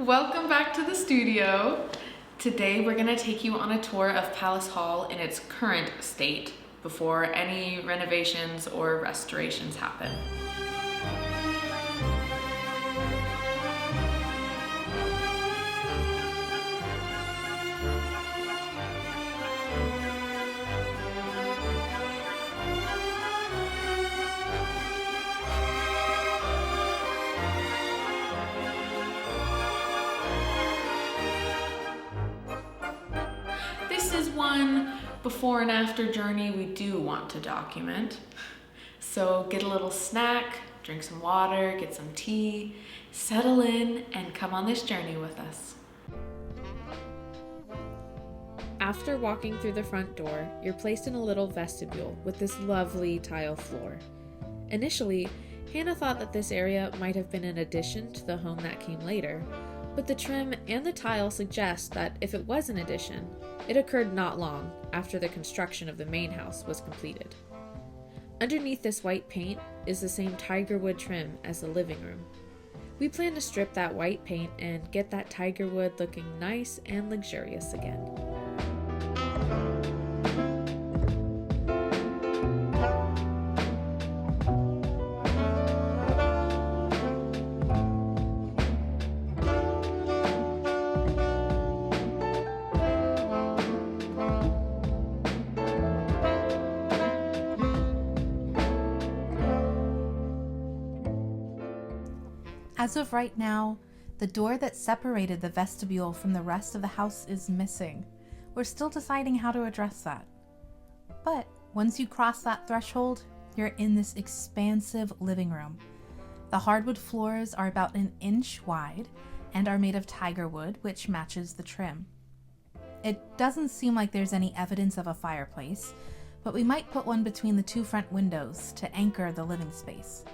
Welcome back to the studio. Today we're going to take you on a tour of Pallas Hall in its current state before any renovations or restorations happen. This is one before and after journey we do want to document. So get a little snack, drink some water, get some tea, settle in, and come on this journey with us. After walking through the front door, you're placed in a little vestibule with this lovely tile floor. Initially, Hannah thought that this area might have been an addition to the home that came later, but the trim and the tile suggest that if it was an addition, it occurred not long after the construction of the main house was completed. Underneath this white paint is the same tiger wood trim as the living room. We plan to strip that white paint and get that tiger wood looking nice and luxurious again. As of right now, the door that separated the vestibule from the rest of the house is missing. We're still deciding how to address that. But once you cross that threshold, you're in this expansive living room. The hardwood floors are about an inch wide and are made of tiger wood, which matches the trim. It doesn't seem like there's any evidence of a fireplace, but we might put one between the two front windows to anchor the living space.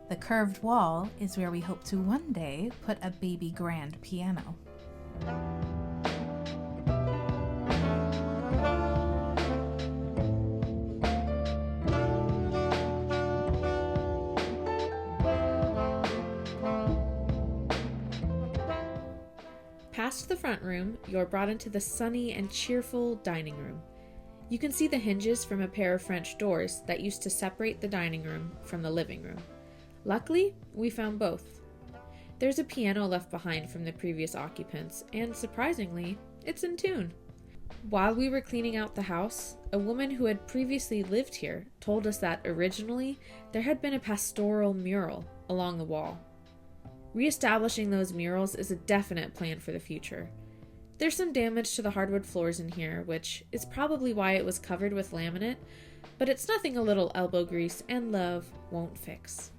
The curved wall is where we hope to one day put a baby grand piano. Past the front room, you're brought into the sunny and cheerful dining room. You can see the hinges from a pair of French doors that used to separate the dining room from the living room. Luckily, we found both. There's a piano left behind from the previous occupants, and surprisingly, it's in tune. While we were cleaning out the house, a woman who had previously lived here told us that originally there had been a pastoral mural along the wall. Reestablishing those murals is a definite plan for the future. There's some damage to the hardwood floors in here, which is probably why it was covered with laminate, but it's nothing a little elbow grease and love won't fix.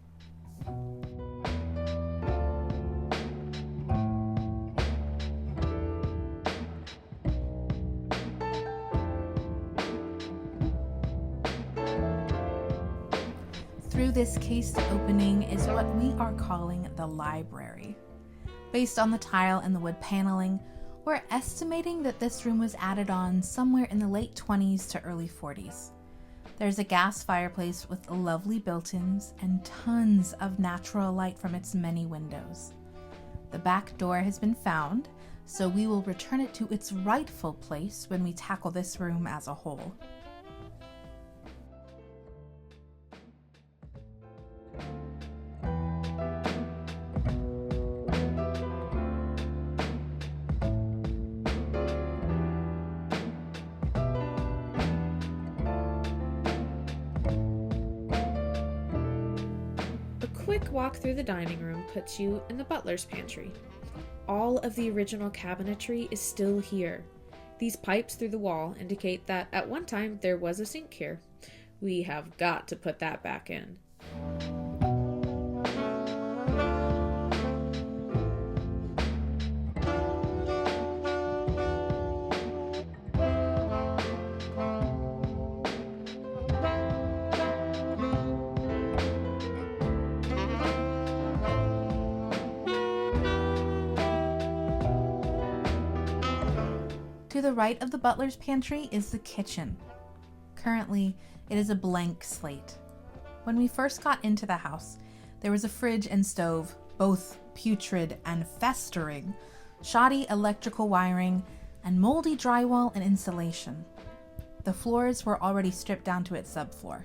Through this cased opening is what we are calling the library. Based on the tile and the wood paneling, we're estimating that this room was added on somewhere in the late 20s to early 40s. There's a gas fireplace with lovely built-ins and tons of natural light from its many windows. The back door has been found, so we will return it to its rightful place when we tackle this room as a whole. A quick walk through the dining room puts you in the butler's pantry. All of the original cabinetry is still here. These pipes through the wall indicate that at one time there was a sink here. We have got to put that back in. To the right of the butler's pantry is the kitchen. Currently, it is a blank slate. When we first got into the house, there was a fridge and stove, both putrid and festering, shoddy electrical wiring, and moldy drywall and insulation. The floors were already stripped down to its subfloor.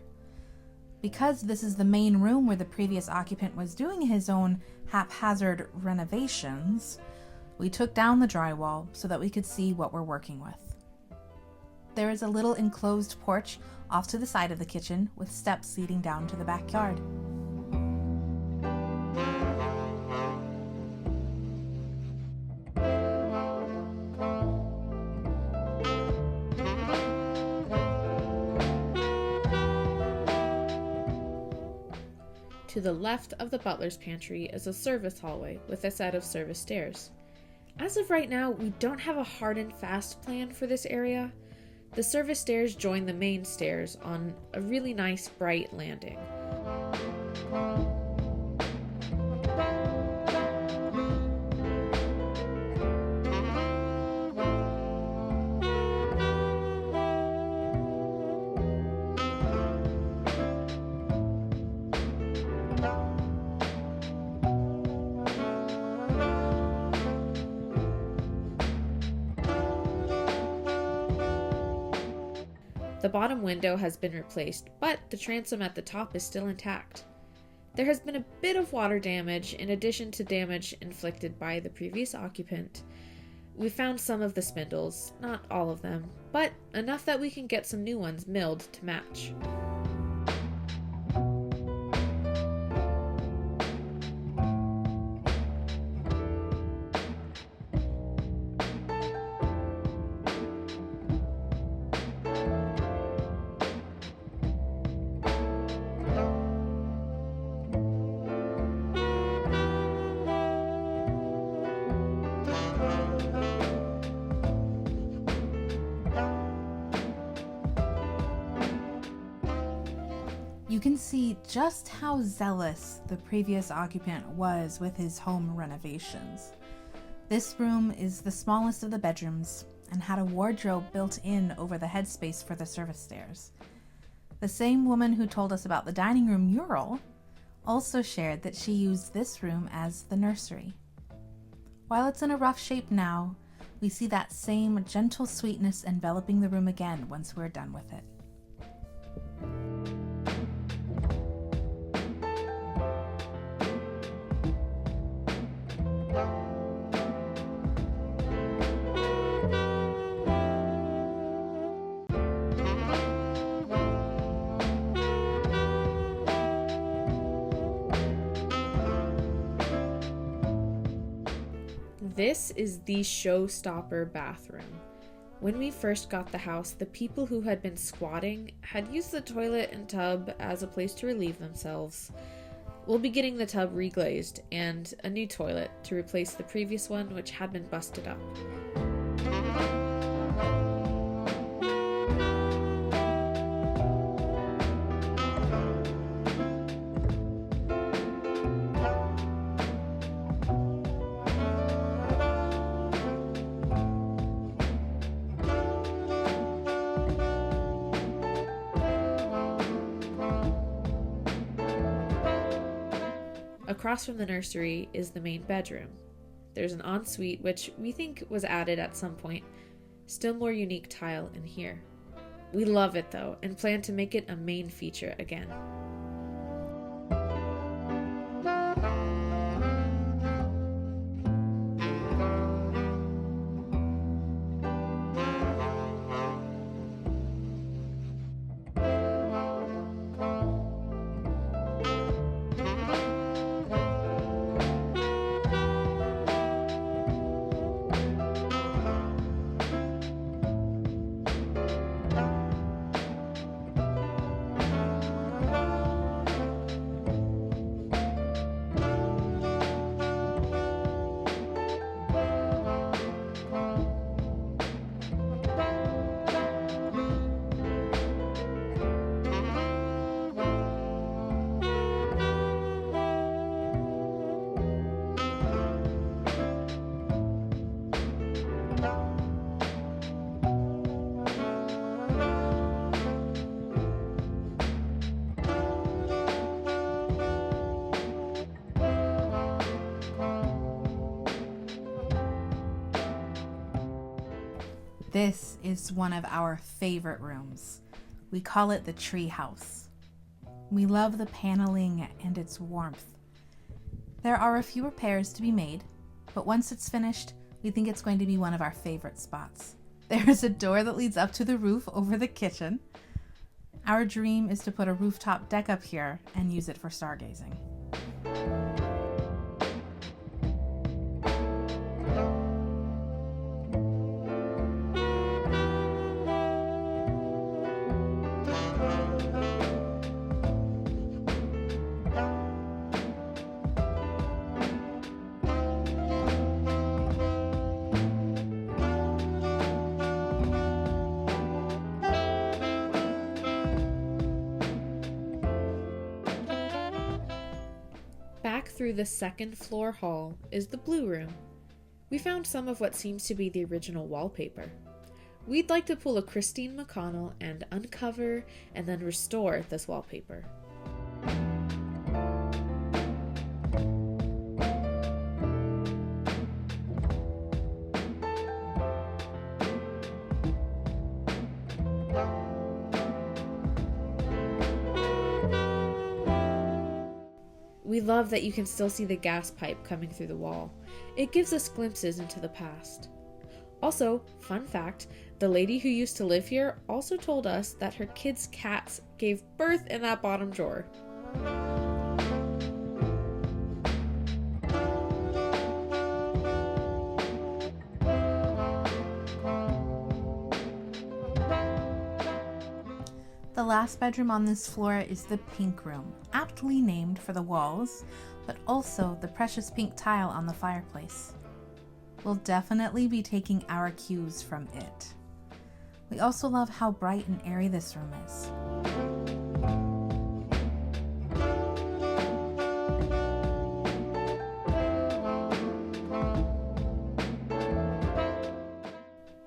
Because this is the main room where the previous occupant was doing his own haphazard renovations, we took down the drywall so that we could see what we're working with. There is a little enclosed porch off to the side of the kitchen with steps leading down to the backyard. To the left of the butler's pantry is a service hallway with a set of service stairs. As of right now, we don't have a hard and fast plan for this area. The service stairs join the main stairs on a really nice bright landing. The bottom window has been replaced, but the transom at the top is still intact. There has been a bit of water damage in addition to damage inflicted by the previous occupant. We found some of the spindles, not all of them, but enough that we can get some new ones milled to match. You can see just how zealous the previous occupant was with his home renovations. This room is the smallest of the bedrooms and had a wardrobe built in over the headspace for the service stairs. The same woman who told us about the dining room mural also shared that she used this room as the nursery. While it's in a rough shape now, we see that same gentle sweetness enveloping the room again once we're done with it. This is the showstopper bathroom. When we first got the house, the people who had been squatting had used the toilet and tub as a place to relieve themselves. We'll be getting the tub reglazed and a new toilet to replace the previous one, which had been busted up. Across from the nursery is the main bedroom. There's an ensuite, which we think was added at some point. Still more unique tile in here. We love it though, and plan to make it a main feature again. This is one of our favorite rooms. We call it the tree house. We love the paneling and its warmth. There are a few repairs to be made, but once it's finished, we think it's going to be one of our favorite spots. There is a door that leads up to the roof over the kitchen. Our dream is to put a rooftop deck up here and use it for stargazing. Back through the second floor hall is the blue room. We found some of what seems to be the original wallpaper. We'd like to pull a Christine McConnell and uncover and then restore this wallpaper. We love that you can still see the gas pipe coming through the wall. It gives us glimpses into the past. Also, fun fact, the lady who used to live here also told us that her kids' cats gave birth in that bottom drawer. The last bedroom on this floor is the pink room, aptly named for the walls, but also the precious pink tile on the fireplace. We'll definitely be taking our cues from it. We also love how bright and airy this room is.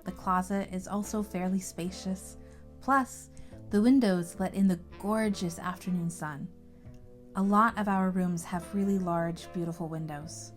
The closet is also fairly spacious, plus the windows let in the gorgeous afternoon sun. A lot of our rooms have really large, beautiful windows.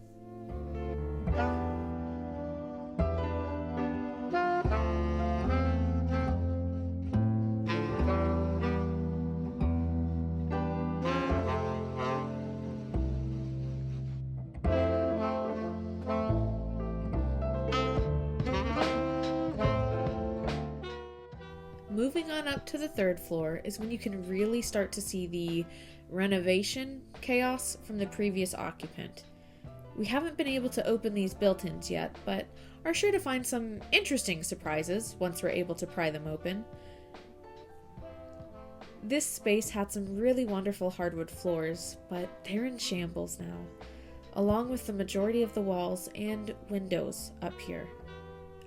Moving on up to the third floor is when you can really start to see the renovation chaos from the previous occupant. We haven't been able to open these built-ins yet, but are sure to find some interesting surprises once we're able to pry them open. This space had some really wonderful hardwood floors, but they're in shambles now, along with the majority of the walls and windows up here.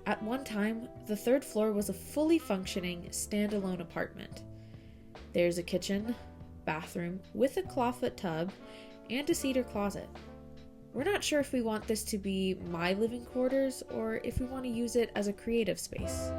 At one time, the third floor was a fully functioning, standalone apartment. There's a kitchen, bathroom with a clawfoot tub, and a cedar closet. We're not sure if we want this to be my living quarters or if we want to use it as a creative space.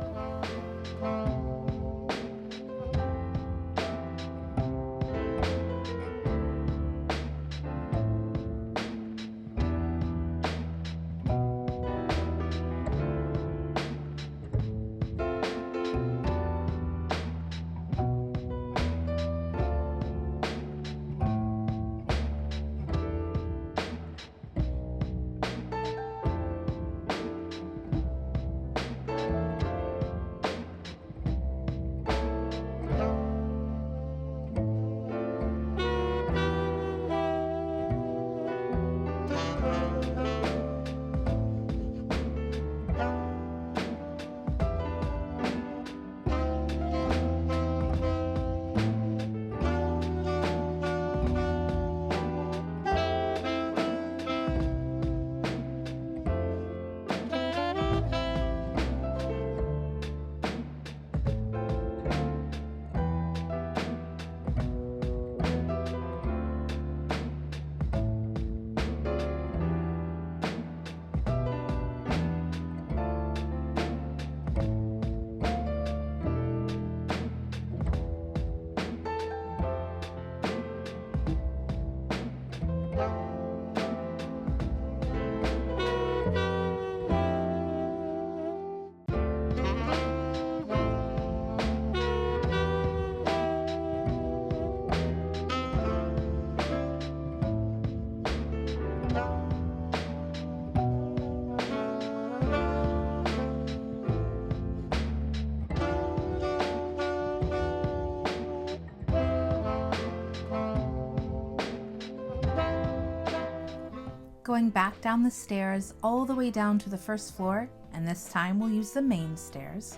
going back down the stairs all the way down to the first floor, and this time we'll use the main stairs,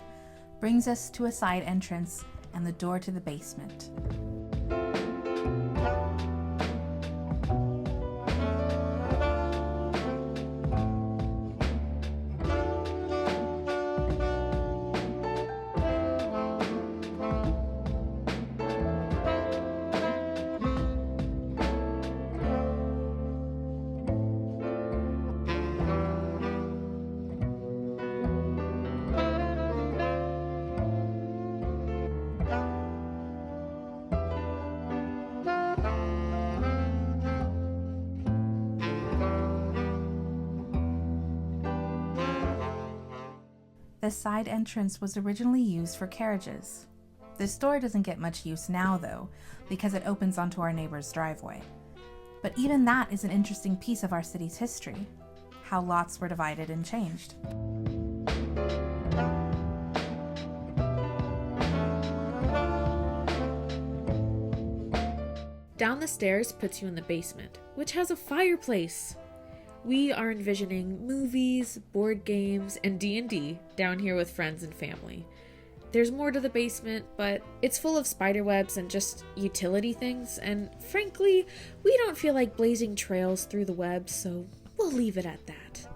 brings us to a side entrance and the door to the basement. This side entrance was originally used for carriages. This door doesn't get much use now though, because it opens onto our neighbor's driveway. But even that is an interesting piece of our city's history, how lots were divided and changed. Down the stairs puts you in the basement, which has a fireplace. We are envisioning movies, board games, and D&D down here with friends and family. There's more to the basement, but it's full of spiderwebs and just utility things, and frankly, we don't feel like blazing trails through the webs, so we'll leave it at that.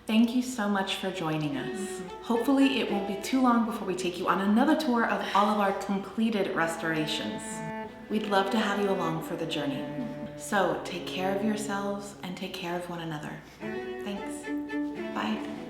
Thank you so much for joining us. Hopefully it won't be too long before we take you on another tour of all of our completed restorations. We'd love to have you along for the journey. So take care of yourselves and take care of one another. Thanks. Bye.